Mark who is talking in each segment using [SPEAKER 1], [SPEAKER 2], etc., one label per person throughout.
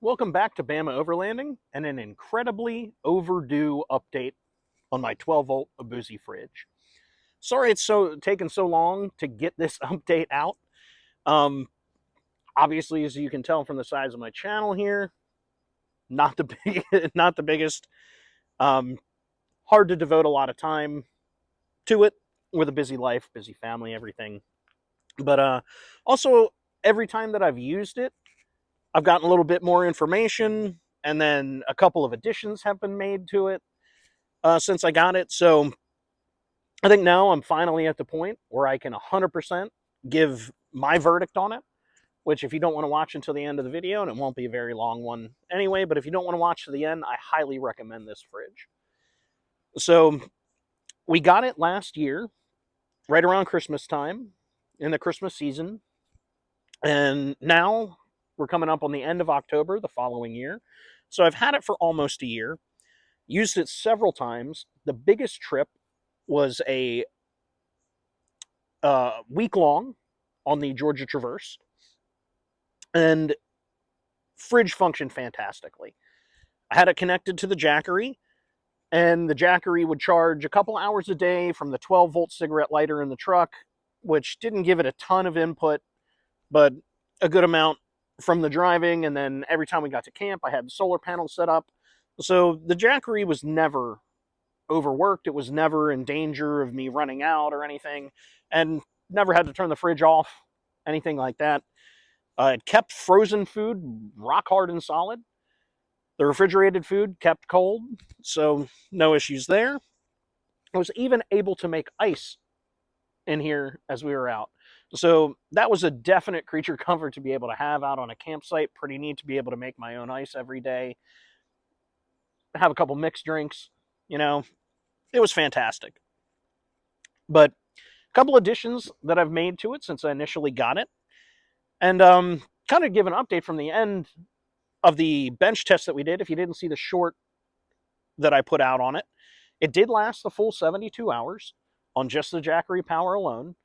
[SPEAKER 1] Welcome back to Bama Overlanding and an incredibly overdue update on my 12-volt Aaobosi fridge. Sorry it's taken so long to get this update out. Um, Obviously, as you can tell from the size of my channel here, not the not the biggest. Um, Hard to devote a lot of time to it with a busy life, busy family, everything. But also, every time that I've used it, I've gotten a little bit more information, and then a couple of additions have been made to it since I got it. So I think now I'm finally at the point where I can 100% give my verdict on it, which if you don't want to watch until the end of the video, and it won't be a very long one anyway, but if you don't want to watch to the end, I highly recommend this fridge. So we got it last year, right around Christmas time, in the Christmas season, and now we're coming up on the end of October the following year. So I've had it for almost a year, used it several times. The biggest trip was a week long on the Georgia Traverse, and fridge functioned fantastically. I had it connected to the Jackery, and the Jackery would charge a couple hours a day from the 12-volt cigarette lighter in the truck, which didn't give it a ton of input, but a good amount from the driving. And then every time we got to camp, I had the solar panel set up. So the Jackery was never overworked. It was never in danger of me running out or anything, and never had to turn the fridge off, anything like that. It kept frozen food rock hard and solid. The refrigerated food kept cold, so no issues there. I was even able to make ice in here as we were out. So that was a definite creature comfort to be able to have out on a campsite. Pretty neat to be able to make my own ice every day. Have a couple mixed drinks, it was fantastic. But a couple additions that I've made to it since I initially got it. And kind of give an update from the end of the bench test that we did. If you didn't see the short that I put out on it, it did last the full 72 hours on just the Jackery power alone.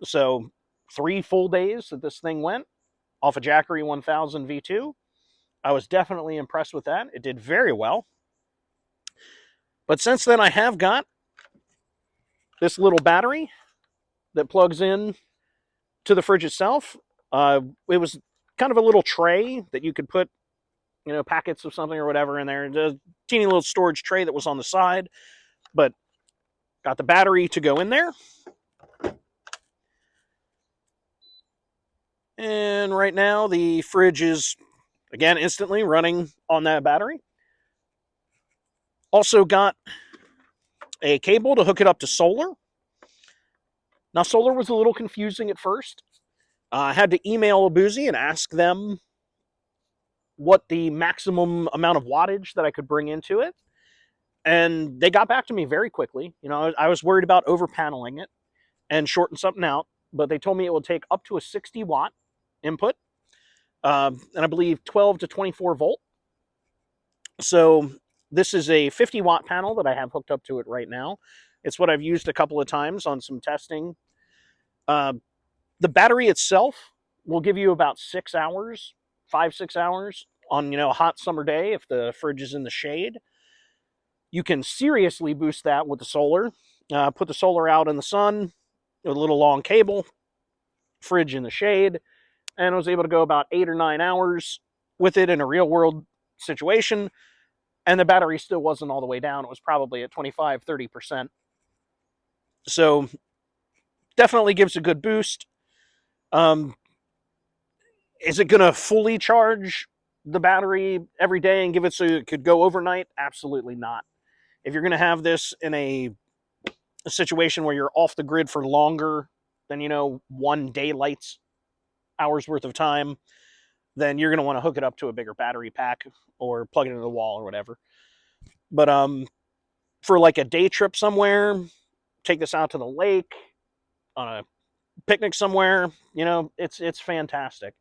[SPEAKER 1] So 3 full days that this thing went off a Jackery 1000 V2. I was definitely impressed with that. It did very well. But since then, I have got this little battery that plugs in to the fridge itself. It was kind of a little tray that you could put, packets of something or whatever in there. A teeny little storage tray that was on the side, but got the battery to go in there. And right now, the fridge is, again, instantly running on that battery. Also got a cable to hook it up to solar. Now, solar was a little confusing at first. I had to email Aaobosi and ask them what the maximum amount of wattage that I could bring into it. And they got back to me very quickly. I was worried about over paneling it and shorting something out, but they told me it will take up to a 60 watt input, and I believe 12 to 24 volt. So this is a 50 watt panel that I have hooked up to it right now. It's what I've used a couple of times on some testing. The battery itself will give you about 6 hours, 5-6 hours on a hot summer day if the fridge is in the shade. You can seriously boost that with the solar. Put the solar out in the sun with a little long cable, fridge in the shade, and I was able to go about 8 or 9 hours with it in a real world situation. And the battery still wasn't all the way down. It was probably at 25-30%. So definitely gives a good boost. Is it going to fully charge the battery every day and give it so it could go overnight? Absolutely not. If you're going to have this in a situation where you're off the grid for longer than, one daylight's hours worth of time, then you're going to want to hook it up to a bigger battery pack or plug it into the wall or whatever. But for like a day trip somewhere, take this out to the lake, on a picnic somewhere, it's fantastic.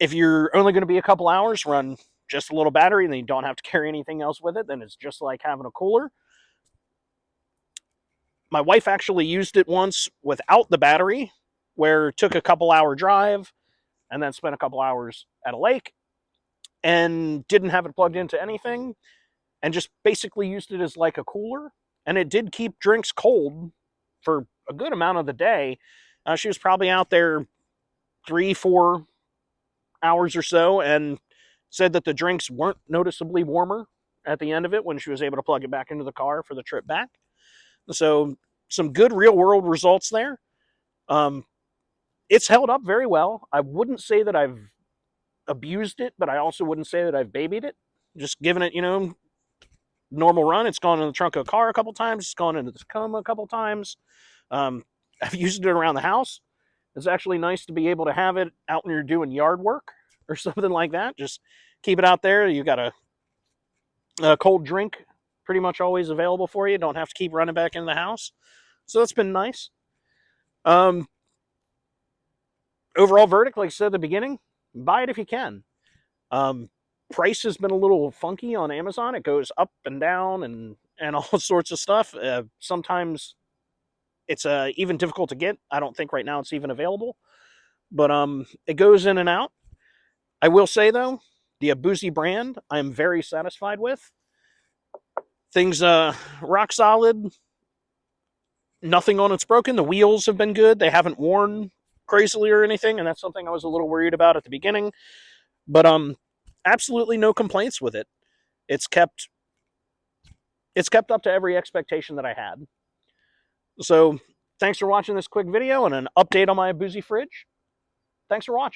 [SPEAKER 1] If you're only going to be a couple hours, run just a little battery and then you don't have to carry anything else with it, then it's just like having a cooler. My wife actually used it once without the battery, where it took a couple hour drive and then spent a couple hours at a lake. and didn't have it plugged into anything, and just basically used it as like a cooler. And it did keep drinks cold for a good amount of the day. She was probably out there 3-4 hours or so, and said that the drinks weren't noticeably warmer at the end of it when she was able to plug it back into the car for the trip back. So some good real world results there. It's held up very well. I wouldn't say that I've abused it, but I also wouldn't say that I've babied it. Just giving it, normal run. It's gone in the trunk of a car a couple times. It's gone into the Tacoma a couple times. I've used it around the house. It's actually nice to be able to have it out when you're doing yard work or something like that. Just keep it out there. You got a cold drink pretty much always available for you. Don't have to keep running back into the house. So that's been nice. Overall verdict, like I said at the beginning, buy it if you can. Price has been a little funky on Amazon. It goes up and down and all sorts of stuff. Sometimes it's even difficult to get. I don't think right now it's even available. But it goes in and out. I will say, though, the Aaobosi brand I am very satisfied with. Things rock solid. Nothing on it's broken. The wheels have been good. They haven't worn crazily or anything, and that's something I was a little worried about at the beginning. But absolutely no complaints with it. It's kept up to every expectation that I had. So thanks for watching this quick video and an update on my Aaobosi fridge. Thanks for watching.